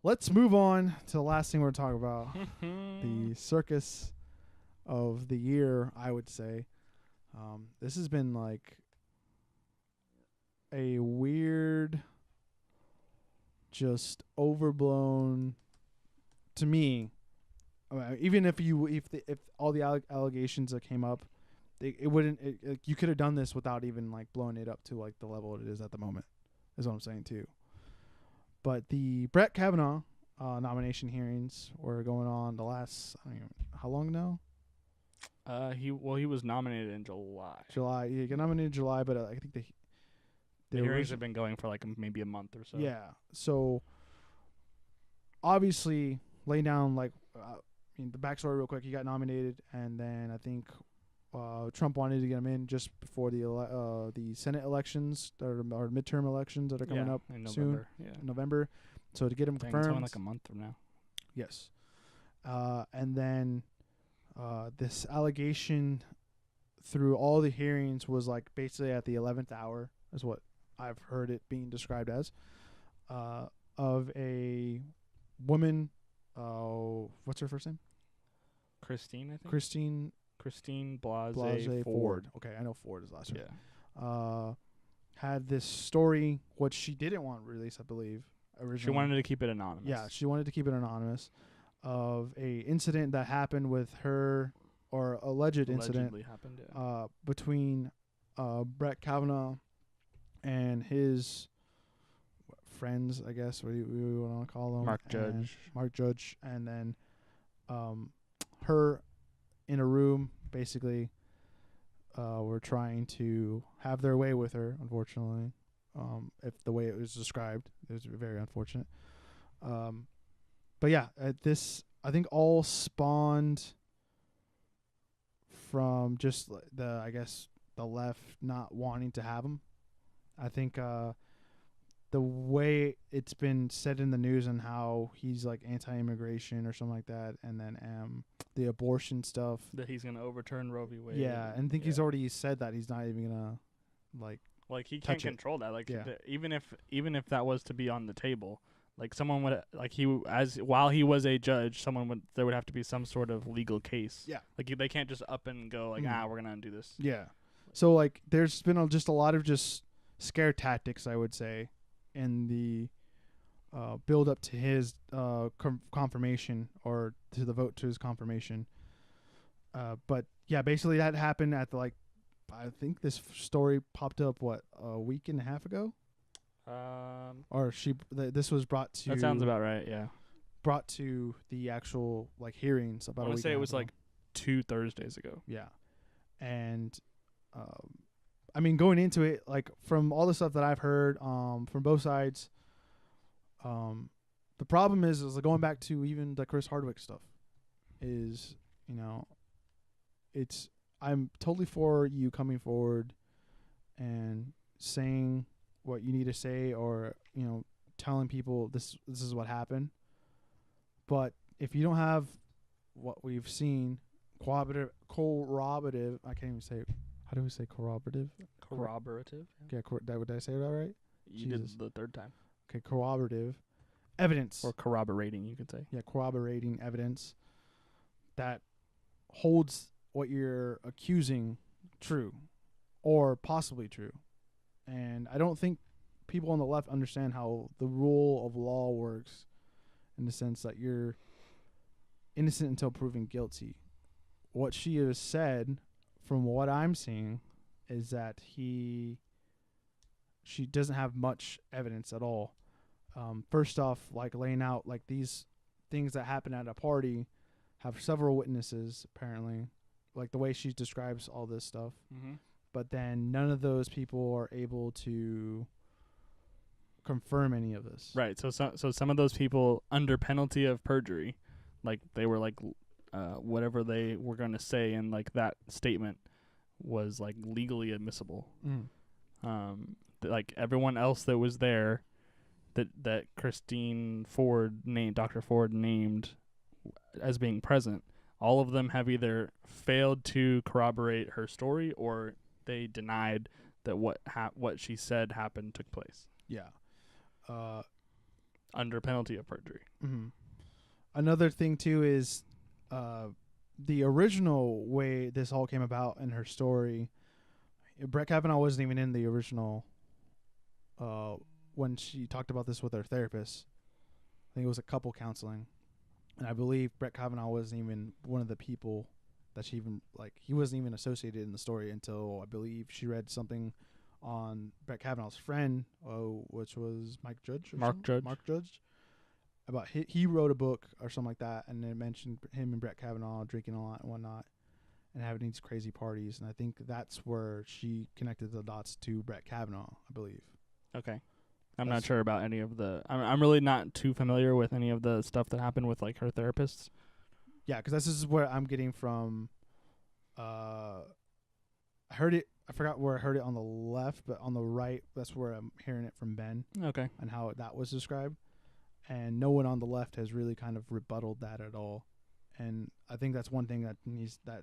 let's move on to the last thing we're talking about. The circus of the year, I would say. This has been like a weird, just overblown, to me. Even if all the allegations that came up, it wouldn't. You could have done this without even like blowing it up to like the level it is at the moment. Is what I'm saying too. But the Brett Kavanaugh nomination hearings were going on the last, I don't even, how long now? He was nominated in July. July. He got nominated in July, but I think the hearings have been going for like maybe a month or so. Yeah. So obviously, laying down like the backstory real quick. He got nominated, and then I think Trump wanted to get him in just before the Senate elections or midterm elections that are coming up in soon. November. Yeah, November. So to get him confirmed, it's only like a month from now. Yes. And then this allegation through all the hearings was like basically at the 11th hour, is what I've heard it being described as, of a woman. What's her first name? Christine, I think. Christine Blasey Ford. Okay, I know Ford is last name. Yeah. Had this story, which she didn't want released, I believe. Originally. She wanted to keep it anonymous. Yeah, she wanted to keep it anonymous, of a incident that happened with her, or allegedly incident happened, yeah. Between Brett Kavanaugh and his friends, I guess we want to call them. Mark Judge, and then her in a room, basically, were trying to have their way with her, unfortunately. If the way it was described, it was very unfortunate. But yeah, this, I think, all spawned from just the left not wanting to have him. I think the way it's been said in the news and how he's like anti-immigration or something like that, and then the abortion stuff, that he's gonna overturn Roe v. Wade. Yeah, and I think he's already said that he's not even gonna like he can't control that. Like even if that was to be on the table, like someone would while he was a judge, there would have to be some sort of legal case. Yeah, like they can't just up and go like we're gonna undo this. Yeah, so like there's been just a lot of just scare tactics, I would say, in the build up to his confirmation, or to the vote to his confirmation. But yeah, basically that happened at I think this story popped up a week and a half ago. Or this was brought to. That sounds about right. Yeah. Brought to the actual hearings about. I want to say it was like 2 Thursdays ago. Yeah, and I mean, going into it, like from all the stuff that I've heard from both sides, the problem is going back to even the Chris Hardwick stuff. Is I'm totally for you coming forward and saying what you need to say, or telling people this is what happened. But if you don't have what we've seen, corroborative, I can't even say. How do we say corroborative? Corroborative. Yeah, did I say that right? You did the third time. Okay, corroborative evidence. Or corroborating, you could say. Yeah, corroborating evidence that holds what you're accusing true, or possibly true. And I don't think people on the left understand how the rule of law works, in the sense that you're innocent until proven guilty. What she has said, from what I'm seeing, is that she doesn't have much evidence at all. First off, laying out these things that happen at a party have several witnesses, apparently, the way she describes all this stuff. Mm-hmm. But then none of those people are able to confirm any of this. Right. So some of those people, under penalty of perjury, they were whatever they were going to say in that statement was legally admissible. Everyone else that was there, that Christine Ford named, Dr. Ford named as being present, all of them have either failed to corroborate her story, or they denied that what she said happened took place. Yeah. under penalty of perjury. Mm-hmm. Another thing too is the original way this all came about in her story. Brett Kavanaugh wasn't even in the original when she talked about this with her therapist. I think it was a couple counseling. And I believe Brett Kavanaugh wasn't even one of the people that she even, like, he wasn't even associated in the story until I believe she read something on Brett Kavanaugh's friend, which was Mark Judge. About he wrote a book or something like that, and it mentioned him and Brett Kavanaugh drinking a lot and whatnot and having these crazy parties. And I think that's where she connected the dots to Brett Kavanaugh, I believe. Okay. I'm not sure about any of the... I'm really not too familiar with any of the stuff that happened with, like, her therapists. Yeah, because this is where I'm getting from... I heard it... I forgot where I heard it on the left, but on the right, that's where I'm hearing it from Ben. Okay. And how that was described. And no one on the left has really kind of rebutted that at all. And I think that's one thing that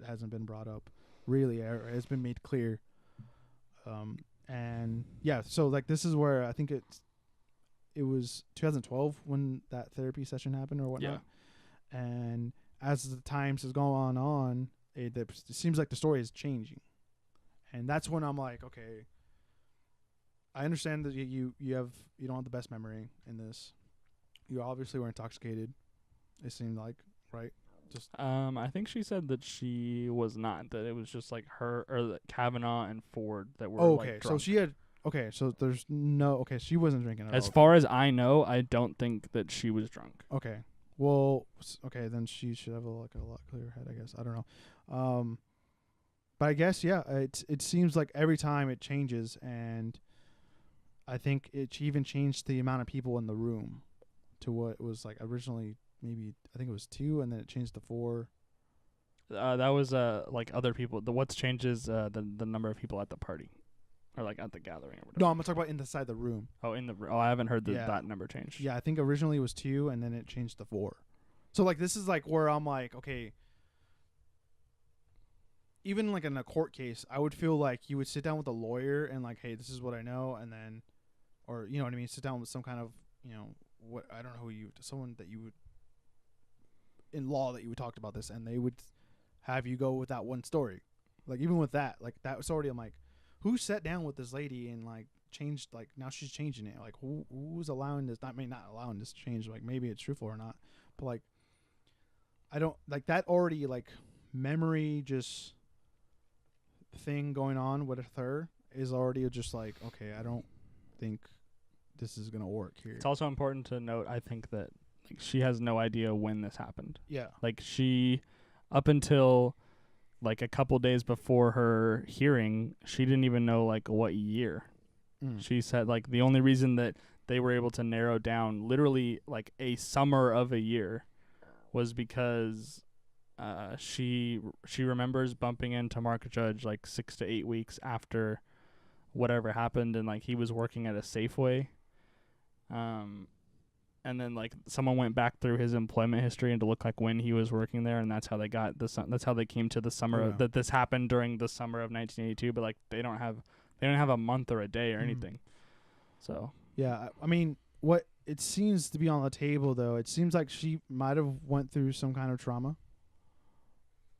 hasn't been brought up, really, or has been made clear. And yeah, so like this is where I think it was 2012 when that therapy session happened or whatnot. Yeah. And as the times has gone on, it seems like the story is changing. And that's when I'm like, okay, I understand that you don't have the best memory in this. You obviously were intoxicated. It seemed like, right? Just I think she said that she was not. That it was just like her or that Kavanaugh and Ford that were. Okay, like, drunk. So she had. Okay, so there's no. Okay, she wasn't drinking at all. As far as I know, I don't think that she was drunk. Okay, well, okay, then she should have a lot clearer head, I guess. I don't know. But I guess yeah, it seems like every time it changes, and I think it even changed the amount of people in the room to what it was like originally. Maybe I think it was 2, and then it changed to 4. That was like other people. What's changed is the number of people at the party, or like at the gathering or whatever. No, I'm gonna talk about inside the room. Oh, I haven't heard that number change. Yeah, I think originally it was 2, and then it changed to 4. So like this is like where I'm like, okay. Even like in a court case, I would feel like you would sit down with a lawyer and like, hey, this is what I know, and then, or you know what I mean, sit down with some kind of, you know, what I don't know someone that you would. In law that you would talk about this, and they would have you go with that one story. Like even with that, like that was already, I'm like, who sat down with this lady and like changed, like now she's changing it. Like who's allowing this? Not allowing this to change. Like maybe it's truthful or not, but like I don't like that already like memory just thing going on with her is already just like, okay, I don't think this is gonna work here. It's also important to note, I think, that she has no idea when this happened. Yeah. Like she, up until like a couple days before her hearing, she didn't even know like what year. She said like the only reason that they were able to narrow down literally like a summer of a year was because she remembers bumping into Mark Judge like 6 to 8 weeks after whatever happened, and like he was working at a Safeway. And then like someone went back through his employment history and to look like when he was working there, and that's how they got that's how they came to the summer that this happened during the summer of 1982. But like they don't have a month or a day or anything. So yeah, I mean, what it seems to be on the table though, it seems like she might have went through some kind of trauma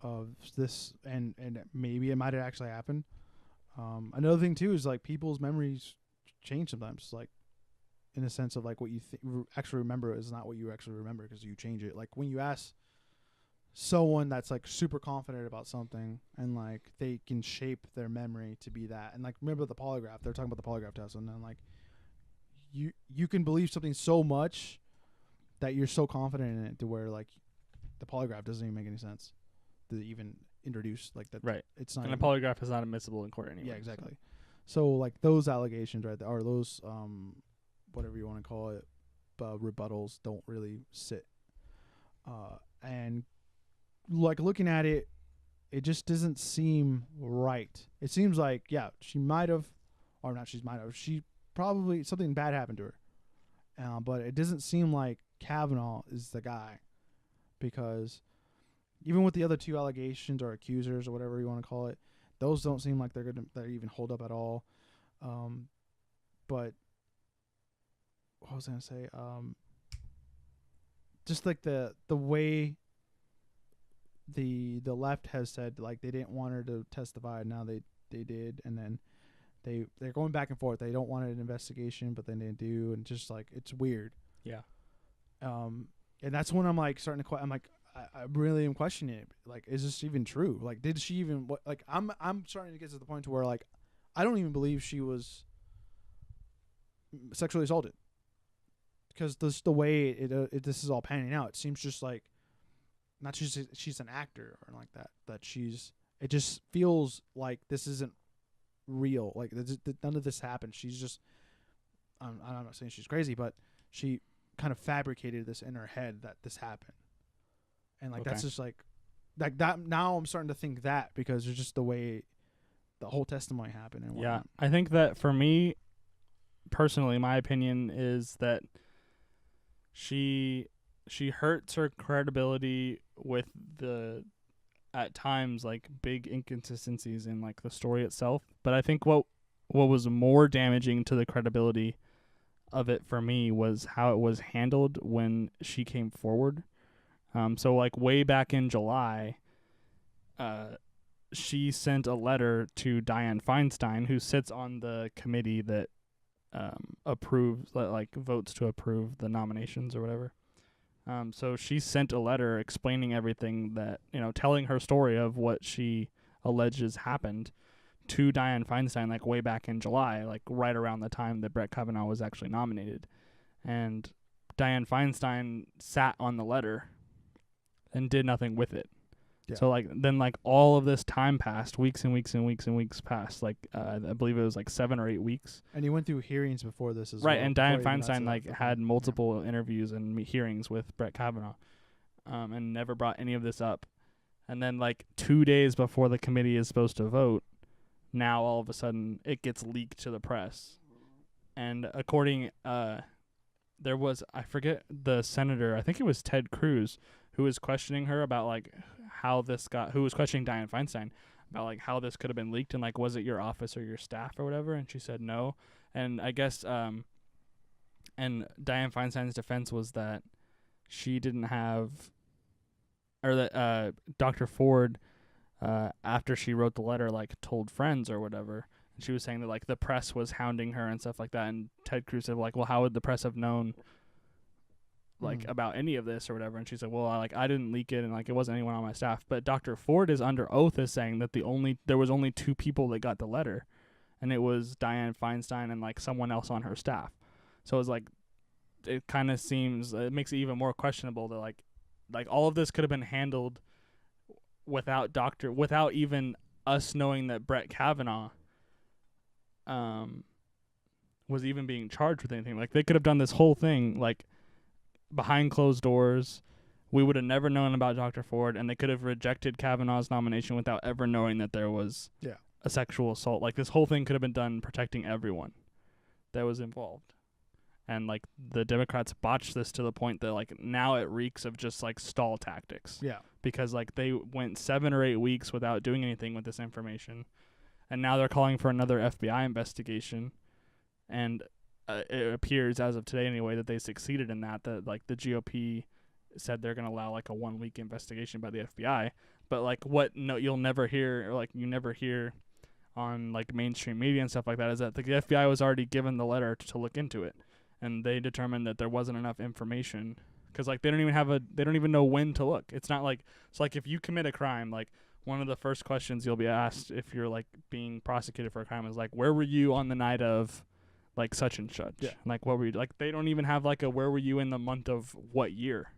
of this, and maybe it might have actually happened. Another thing too is like people's memories change sometimes, like. In a sense of like what you actually remember is not what you actually remember because you change it. Like when you ask someone that's like super confident about something and like they can shape their memory to be that. And like remember the polygraph, they're talking about the polygraph test, and then like you can believe something so much that you're so confident in it to where like the polygraph doesn't even make any sense to even introduce like that. Right. It's not. And a polygraph is not admissible in court anyway. Yeah, exactly. So like those allegations right there, or those whatever you want to call it, rebuttals don't really sit. And like looking at it, it just doesn't seem right. It seems like, yeah, she probably something bad happened to her. But it doesn't seem like Kavanaugh is the guy, because even with the other 2 allegations or accusers or whatever you want to call it, those don't seem like they're even hold up at all. But what was I gonna say? just like the way the left has said, like, they didn't want her to testify, now they did, and then they're going back and forth. They don't want an investigation, but then they do, and just like, it's weird. Yeah. And that's when I'm like starting to I'm like, I really am questioning it. Like, is this even true? Like, did she even what? Like, I'm starting to get to the point to where, like, I don't even believe she was sexually assaulted, because this the way this is all panning out. It seems just like not she's an actor or like that. That she's. It just feels like this isn't real. Like, none of this happened. She's just. I'm not saying she's crazy, but she kind of fabricated this in her head that this happened, and like, that's just like that. Now I'm starting to think that, because it's just the way the whole testimony happened and whatnot. Yeah, I think that for me personally, my opinion is that she hurts her credibility with the at times like big inconsistencies in like the story itself. But I think what was more damaging to the credibility of it for me was how it was handled when she came forward. So like way back in July, she sent a letter to Dianne Feinstein, who sits on the committee that votes to approve the nominations or whatever. So she sent a letter explaining everything that, telling her story of what she alleges happened to Dianne Feinstein, like way back in July, like right around the time that Brett Kavanaugh was actually nominated. And Dianne Feinstein sat on the letter and did nothing with it. Yeah. So then all of this time passed, weeks and weeks and weeks and weeks passed. I believe it was 7 or 8 weeks. And he went through hearings before this as well. Right, and Dianne Feinstein had multiple interviews and hearings with Brett Kavanaugh, and never brought any of this up. And then 2 days before the committee is supposed to vote, now all of a sudden it gets leaked to the press. And according, there was, I forget the senator, I think it was Ted Cruz, who was questioning her about who was questioning Dianne Feinstein about how this could have been leaked, and was it your office or your staff or whatever, and she said no. And I guess and Dianne Feinstein's defense was that she didn't have, or that Dr. Ford, after she wrote the letter, told friends or whatever, and she was saying that the press was hounding her and stuff like that, and Ted Cruz said well, how would the press have known about any of this or whatever? And she said, well, I didn't leak it, and it wasn't anyone on my staff. But Dr. Ford is under oath as saying that there was only 2 people that got the letter, and it was Dianne Feinstein and someone else on her staff. So it's it kind of seems, it makes it even more questionable that all of this could have been handled without even us knowing that Brett Kavanaugh was even being charged with anything. They could have done this whole thing behind closed doors. We would have never known about Dr. Ford, and they could have rejected Kavanaugh's nomination without ever knowing that there was a sexual assault. This whole thing could have been done protecting everyone that was involved. And the Democrats botched this to the point that now it reeks of just stall tactics. Yeah. Because they went 7 or 8 weeks without doing anything with this information, and now they're calling for another FBI investigation, and it appears as of today anyway that they succeeded in that the GOP said they're going to allow a 1-week investigation by the FBI. But you'll never hear, or you never hear on mainstream media and stuff like that, is that the FBI was already given the letter to look into it, and they determined that there wasn't enough information because they don't even know when to look. It's not if you commit a crime, one of the first questions you'll be asked if you're being prosecuted for a crime is where were you on the night of such and such. Yeah. What were you, they don't even have a where were you in the month of what year.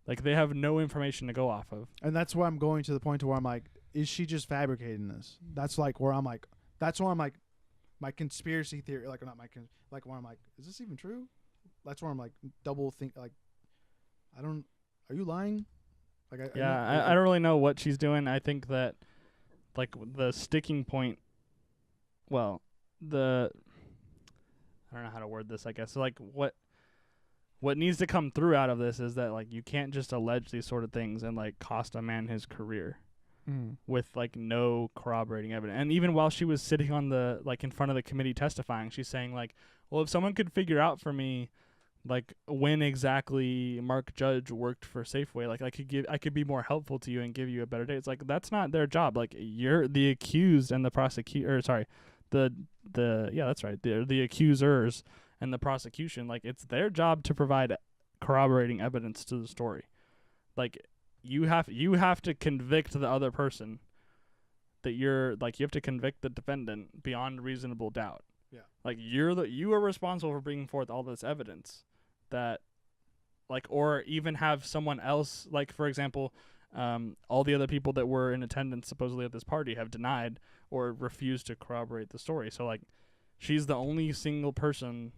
They have no information to go off of. And that's why I'm going to the point to where I'm is she just fabricating this? That's where I'm that's where I'm my conspiracy theory, not my where I'm is this even true? That's where I'm double think, are you lying? I don't really know what she's doing. I think that the sticking point, well, I don't know how to word this, I guess. So, what needs to come through out of this is that, you can't just allege these sort of things and, cost a man his career with, no corroborating evidence. And even while she was sitting on the, in front of the committee testifying, she's saying, well, if someone could figure out for me like when exactly Mark Judge worked for Safeway. Like I could be more helpful to you and give you a better date. It's like that's not their job. Like you're the accused and the prosecutor. Sorry, the yeah, that's right. The accusers and the prosecution. Like it's their job to provide corroborating evidence to the story. Like you have to convict the other person. That you have to convict the defendant beyond reasonable doubt. Yeah. Like you are responsible for bringing forth all this evidence that like, or even have someone else, like for example, all the other people that were in attendance supposedly at this party have denied or refused to corroborate the story. So like she's the only single person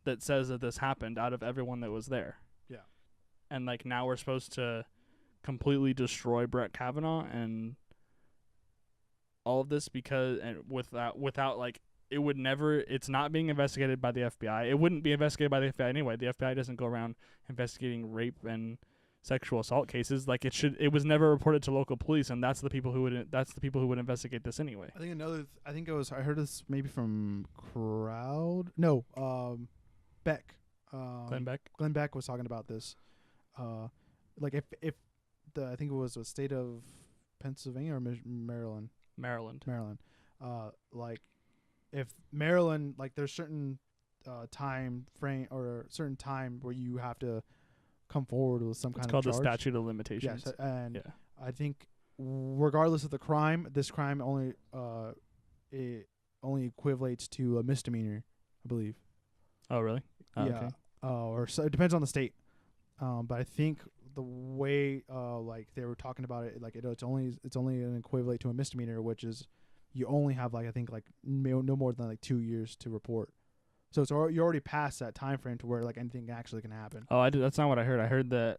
that says that this happened out of everyone that was there. Yeah. And like now we're supposed to completely destroy Brett Kavanaugh and all of this because and without like it would never it's not being investigated by the FBI. It wouldn't be investigated by the FBI anyway. The FBI doesn't go around investigating rape and sexual assault cases. Like it was never reported to local police, and that's the people who would investigate this anyway. I heard this maybe from Beck. Glenn Beck. Glenn Beck was talking about this. Like if I think it was the state of Pennsylvania or Maryland. Like if Maryland, like there's certain time frame or certain time where you have to come forward with some kind of charge. It's called the statute of limitations. Yes, and I think regardless of the crime, this crime only equates to a misdemeanor, I believe. Oh, really? Yeah. Okay. Or so it depends on the state. But I think the way like they were talking about it, like it's only an equivalent to a misdemeanor, which is you only have like I think like no more than like 2 years to report. So you're already past that time frame to where like anything actually can happen. Oh, that's not what I heard. I heard that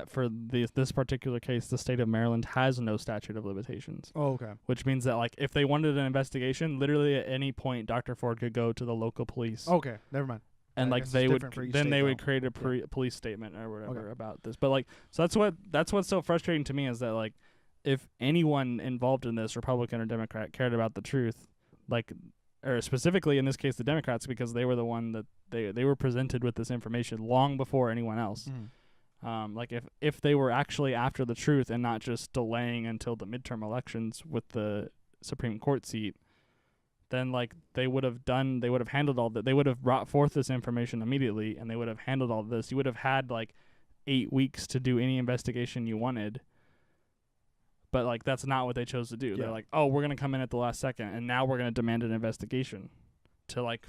for this particular case, the state of Maryland has no statute of limitations. Oh, okay. Which means that like if they wanted an investigation, literally at any point, Dr. Ford could go to the local police. Okay, never mind. And like they would create a police statement or whatever about this. But like so that's what's so frustrating to me is that like if anyone involved in this, Republican or Democrat, cared about the truth, like or specifically in this case the Democrats, because they were the one that they were presented with this information long before anyone else. Mm-hmm. Like if they were actually after the truth and not just delaying until the midterm elections with the Supreme Court seat, then like they would have handled all that. They would have brought forth this information immediately and they would have handled all this. You would have had like 8 weeks to do any investigation you wanted. But like that's not what they chose to do. Yeah. They're like, "Oh, we're going to come in at the last second and now we're going to demand an investigation to like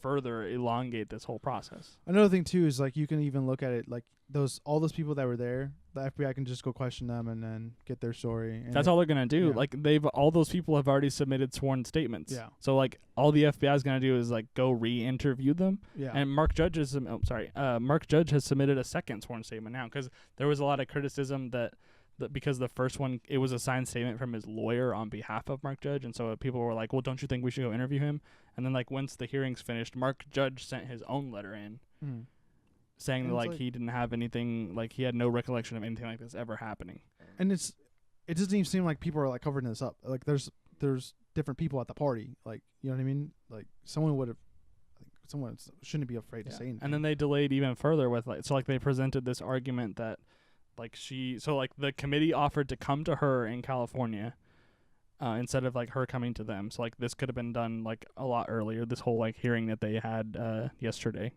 further elongate this whole process." Another thing too is like you can even look at it like all those people that were there, the FBI can just go question them and then get their story. And that's all they're going to do. Yeah. Like all those people have already submitted sworn statements. Yeah. So like all the FBI is going to do is like go re-interview them. Yeah. And Mark Judge has submitted a second sworn statement now because there was a lot of criticism that because the first one, it was a signed statement from his lawyer on behalf of Mark Judge. And so people were like, well, don't you think we should go interview him? And then like once the hearing's finished, Mark Judge sent his own letter in saying that like he didn't have anything, like he had no recollection of anything like this ever happening. And it doesn't even seem like people are like covering this up. Like there's different people at the party. Like, you know what I mean? Like someone shouldn't be afraid to say anything. And then they delayed even further with they presented this argument that the committee offered to come to her in California instead of like her coming to them. So like this could have been done like a lot earlier, this whole like hearing that they had yesterday.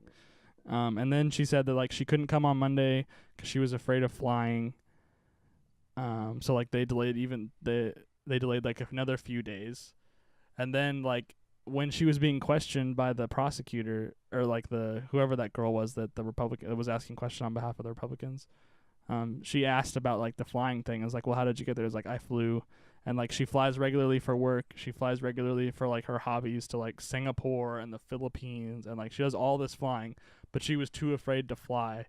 And then she said that like she couldn't come on Monday because she was afraid of flying. So like they delayed like another few days. And then like when she was being questioned by the prosecutor or like whoever that girl was that the Republican was asking questions on behalf of the Republicans, she asked about like the flying thing. I was like, well, how did you get there? It was like, I flew. And like she flies regularly for work. She flies regularly for like her hobbies to like Singapore and the Philippines. And like she does all this flying, but she was too afraid to fly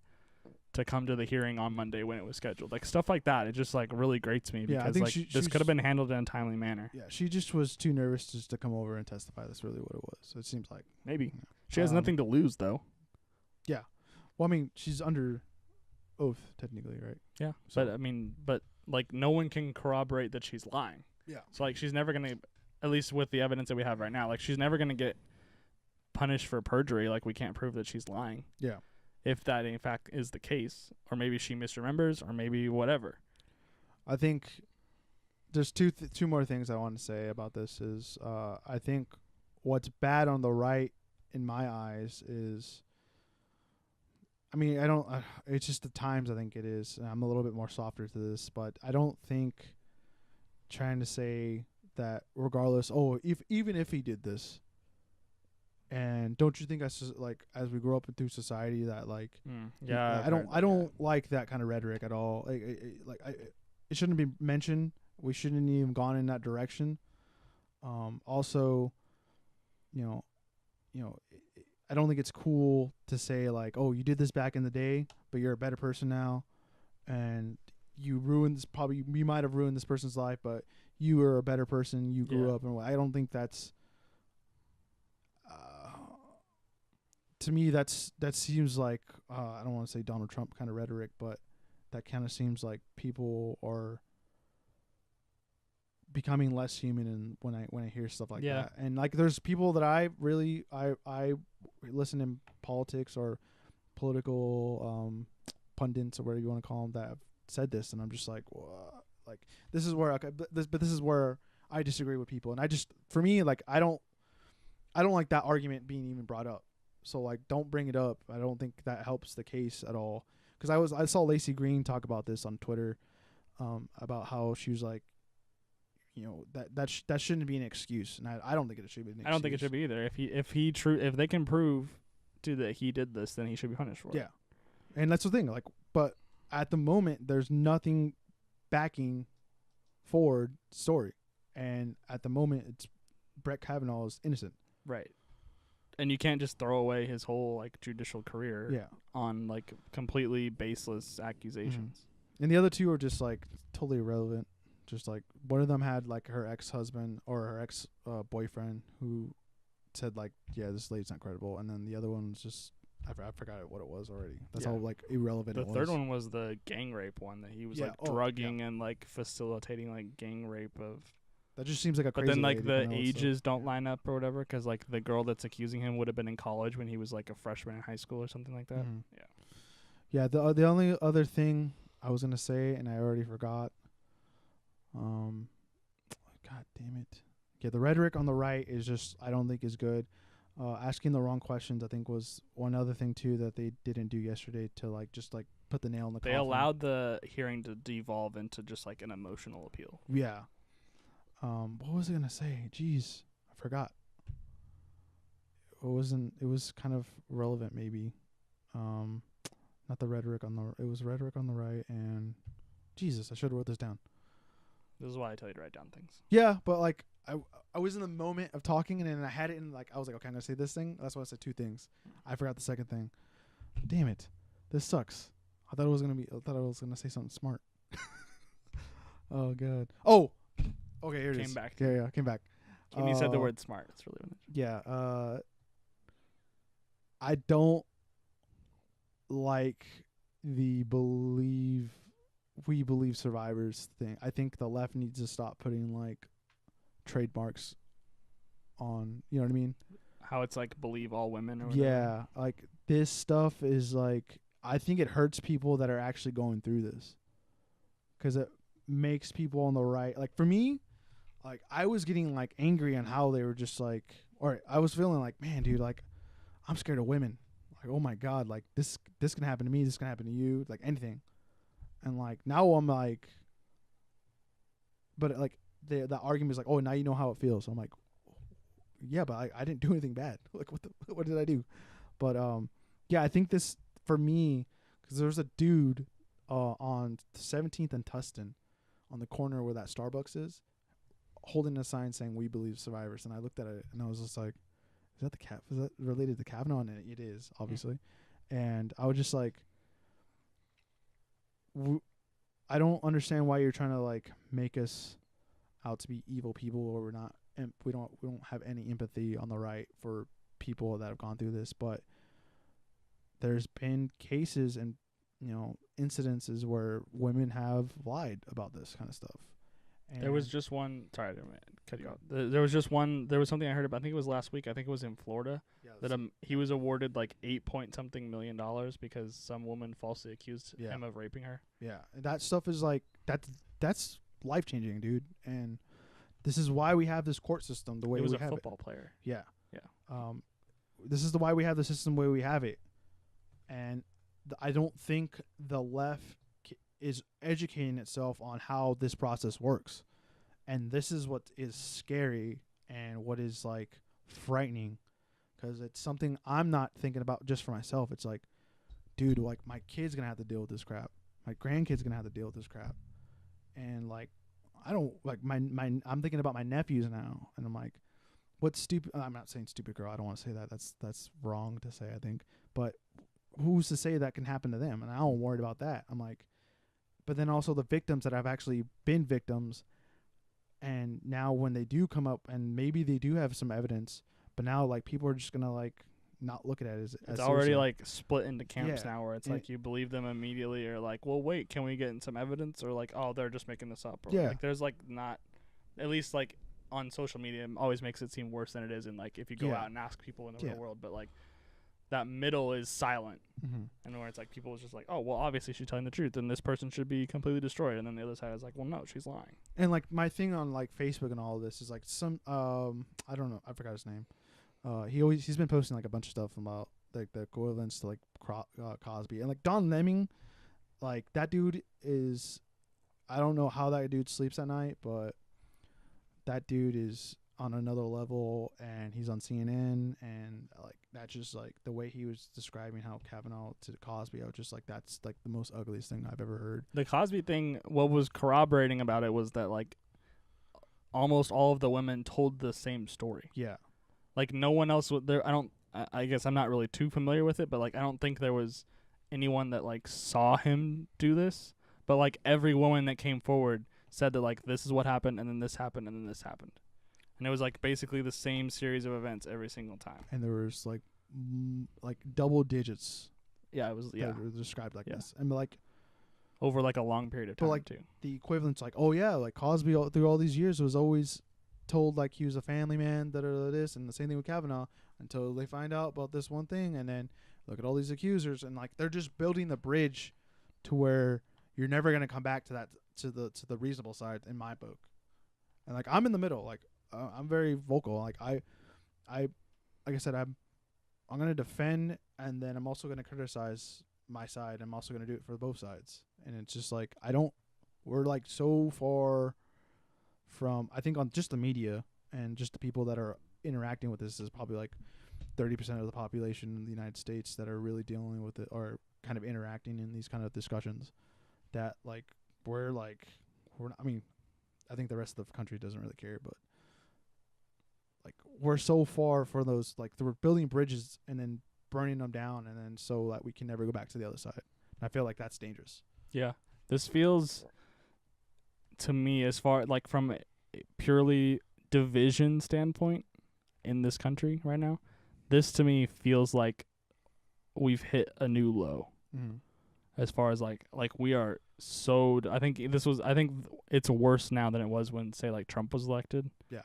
to come to the hearing on Monday when it was scheduled. Like stuff like that. It just like really grates me because like this could have been handled in a timely manner. Yeah. She just was too nervous just to come over and testify. That's really what it was. So it seems like maybe she has nothing to lose though. Yeah. Well, I mean, she's under oath technically, right? Yeah. So. But like no one can corroborate that she's lying. Yeah. So like she's never going to, at least with the evidence that we have right now, like she's never going to get punished for perjury. Like, we can't prove that she's lying. Yeah. If that in fact is the case, or maybe she misremembers, or maybe whatever. I think there's two more things I want to say about this. Is I think what's bad on the right, in my eyes, is, I mean, I don't. It's just the times. I think it is. And I'm a little bit more softer to this, but I don't think trying to say that regardless. Oh, even if he did this, and don't you think as we grow up through society that like Yeah, I don't like that kind of rhetoric at all. It shouldn't be mentioned. We shouldn't even gone in that direction. Also, you know, I don't think it's cool to say like, oh, you did this back in the day, but you're a better person now, and you ruined this. Probably you might have ruined this person's life, but you were a better person. You grew up, and I don't think that's. To me, that seems like I don't want to say Donald Trump kind of rhetoric, but that kind of seems like people are becoming less human. And when I hear stuff like that, and like there's people that I listen in politics or political pundits or whatever you want to call them that have said this, and I'm just like, whoa. Like this is where this is where I disagree with people, and for me, like I don't like that argument being even brought up. So like, don't bring it up. I don't think that helps the case at all. Because I saw Lacey Green talk about this on Twitter, about how she was like, that shouldn't be an excuse, and I don't think it should be an excuse. I don't think it should be either. If they can prove that he did this, then he should be punished for it. Yeah, and that's the thing. Like, but at the moment, there's nothing backing Ford's story, and at the moment, it's Brett Kavanaugh is innocent. Right. And you can't just throw away his whole like judicial career on like completely baseless accusations. Mm-hmm. And the other two are just like totally irrelevant. Just like one of them had like her ex-husband or her ex-boyfriend who said like, yeah, this lady's not credible, and then the other one was just I forgot what it was already. That's how like irrelevant it was. The third one was the gang rape one that he was like drugging and like facilitating like gang rape of. That just seems like a crazy. But then, like, the ages don't line up or whatever, because, like, the girl that's accusing him would have been in college when he was, like, a freshman in high school or something like that. Mm-hmm. Yeah. Yeah, the only other thing I was going to say, and I already forgot. God damn it. Yeah, the rhetoric on the right is just, I don't think is good. Asking the wrong questions, I think, was one other thing, too, that they didn't do yesterday to, like, just, like, put the nail in the coffin. They allowed the hearing to devolve into just, like, an emotional appeal. Yeah. What was I gonna say? Jeez, I forgot. It was kind of relevant, maybe. Not the rhetoric it was rhetoric on the right, and Jesus, I should have wrote this down. This is why I tell you to write down things. Yeah, but like I was in the moment of talking, and then I had it in like I was like, okay, I'm gonna say this thing. That's why I said two things. I forgot the second thing. Damn it, this sucks. I thought I was gonna say something smart. Oh god. Oh. Okay, here it is. Came back. Yeah, came back. When you said the word smart, it's really when I don't like the we believe survivors thing. I think the left needs to stop putting like trademarks on, you know what I mean? How it's like believe all women or whatever. Yeah, like this stuff is like, I think it hurts people that are actually going through this. Because it makes people on the right, like for me, like I was getting like angry on how they were just like, or I was feeling like, man, dude, like I'm scared of women. Like, oh my God, like this can happen to me, this can happen to you, like anything. And like now I'm like, but like the argument is like, oh, now you know how it feels. So I'm like, yeah, but I didn't do anything bad. Like what did I do? But yeah, I think this for me, because there's a dude on 17th and Tustin, on the corner where that Starbucks is, holding a sign saying "We believe survivors," and I looked at it and I was just like, "Is that related to Kavanaugh?" And it is, obviously. And I was just like, I don't understand why you're trying to like make us out to be evil people, or we're not, and we don't have any empathy on the right for people that have gone through this. But there's been cases and incidences where women have lied about this kind of stuff. And There was just one. Sorry, I didn't mean to cut you off. There was just one. There was something I heard about. I think it was last week. I think it was in Florida. yeah, That he was awarded like $8 million because some woman falsely accused him of raping her. Yeah, that stuff is like that's life changing, dude. And this is why we have this court system the way we have it. It was a football player. Yeah, yeah. This is why we have the system the way we have it. And I don't think the left is educating itself on how this process works. And this is what is scary and what is like frightening, because it's something I'm not thinking about just for myself. It's like, dude, like my kid's gonna have to deal with this crap. My grandkid's gonna have to deal with this crap. And like, I don't like I'm thinking about my nephews now, and I'm like, what's stupid? I'm not saying stupid girl. I don't want to say that. That's wrong to say, I think. But who's to say that can happen to them? And I'm worried about that. I'm like, but then also the victims that have actually been victims. And now when they do come up and maybe they do have some evidence, but now like people are just going to like not look at it as it's already like split into camps now, where it's like you believe them immediately, or like, well, wait, can we get some evidence, or like, oh, they're just making this up, or like there's like not, at least like on social media, it always makes it seem worse than it is. And like if you go out and ask people in the real world, but like that middle is silent, and where it's like people is just like, oh, well, obviously she's telling the truth, and this person should be completely destroyed, and then the other side is like, well, no, she's lying. And like my thing on like Facebook and all of this is like some I don't know, I forgot his name. He's been posting like a bunch of stuff about like the equivalents to like Cosby, and like Don Lemon, like that dude is, I don't know how that dude sleeps at night, but that dude is on another level, and he's on CNN, and like that's just like the way he was describing how Kavanaugh to Cosby, I was just like, that's like the most ugliest thing I've ever heard. The Cosby thing, what was corroborating about it was that like almost all of the women told the same story. Yeah. Like no one else was there. I guess I'm not really too familiar with it, but like I don't think there was anyone that like saw him do this, but like every woman that came forward said that like this is what happened, and then this happened, and then this happened. And it was like basically the same series of events every single time. And there was like double digits. Yeah, it was. Yeah, that were described like this, and like over like a long period of time, like too. The equivalent's like, oh yeah, like Cosby through all these years was always told like he was a family man, this, and the same thing with Kavanaugh, until they find out about this one thing, and then look at all these accusers, and like they're just building the bridge to where you're never gonna come back to that to the reasonable side in my book. And like I'm in the middle, like I'm very vocal, like I like I said, I'm gonna defend, and then I'm also gonna criticize my side. I'm also gonna do it for both sides, and it's just like we're like so far from, I think on just the media and just the people that are interacting with this is probably like 30% of the population in the United States that are really dealing with it or kind of interacting in these kind of discussions, that like we're I mean, I think the rest of the country doesn't really care, but like we're so far for those, like we're building bridges and then burning them down, and then so that we can never go back to the other side. And I feel like that's dangerous. Yeah. This feels to me, as far like from a purely division standpoint in this country right now, this to me feels like we've hit a new low. As far as like we are so I think it's worse now than it was when, say, like Trump was elected. Yeah.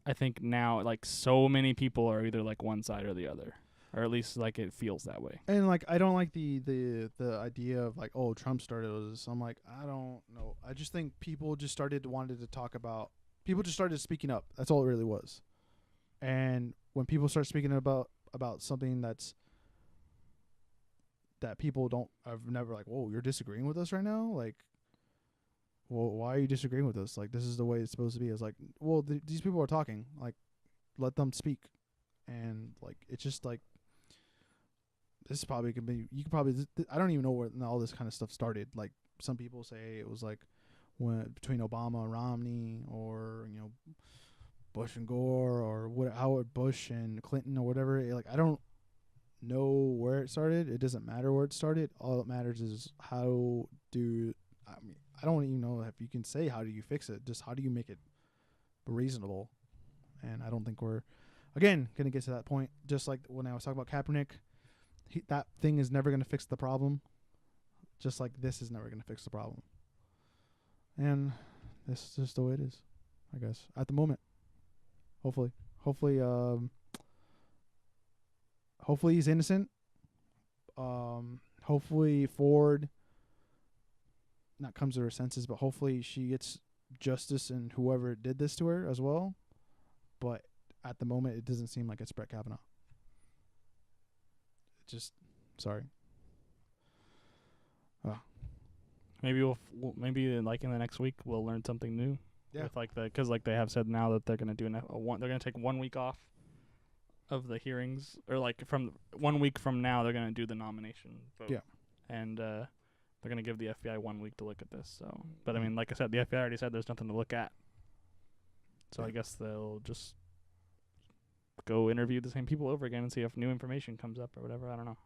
I think now like so many people are either like one side or the other, or at least like it feels that way. And like I don't like the idea of like, oh, Trump started this. I'm like, I don't know. I just think people just started speaking up. That's all it really was. And when people start speaking about something that people don't, I've never like, whoa, you're disagreeing with us right now? Like, well, why are you disagreeing with us? Like, this is the way it's supposed to be. It's like, well, these people are talking. Like, let them speak. And like, it's just like, this probably could be, you could probably, I don't even know where all this kind of stuff started. Like, some people say it was like between Obama and Romney, or, you know, Bush and Gore, or Howard Bush and Clinton, or whatever. Like, I don't know where it started. It doesn't matter where it started. All that matters is I don't even know if you can say how do you fix it. Just how do you make it reasonable? And I don't think we're, again, going to get to that point. Just like when I was talking about Kaepernick, that thing is never going to fix the problem. Just like this is never going to fix the problem. And this is just the way it is, I guess, at the moment. Hopefully, hopefully he's innocent. Hopefully Ford not comes to her senses, but hopefully she gets justice and whoever did this to her as well. But at the moment, it doesn't seem like it's Brett Kavanaugh. Just sorry. Maybe maybe like in the next week we'll learn something new. Yeah. With like because like they have said now that they're gonna do they're gonna take 1 week off of the hearings, or like from 1 week from now they're gonna do the nomination vote. Yeah. And they're gonna give the FBI 1 week to look at this. So, but I mean, like I said, the FBI already said there's nothing to look at. So I guess they'll just go interview the same people over again and see if new information comes up or whatever. I don't know.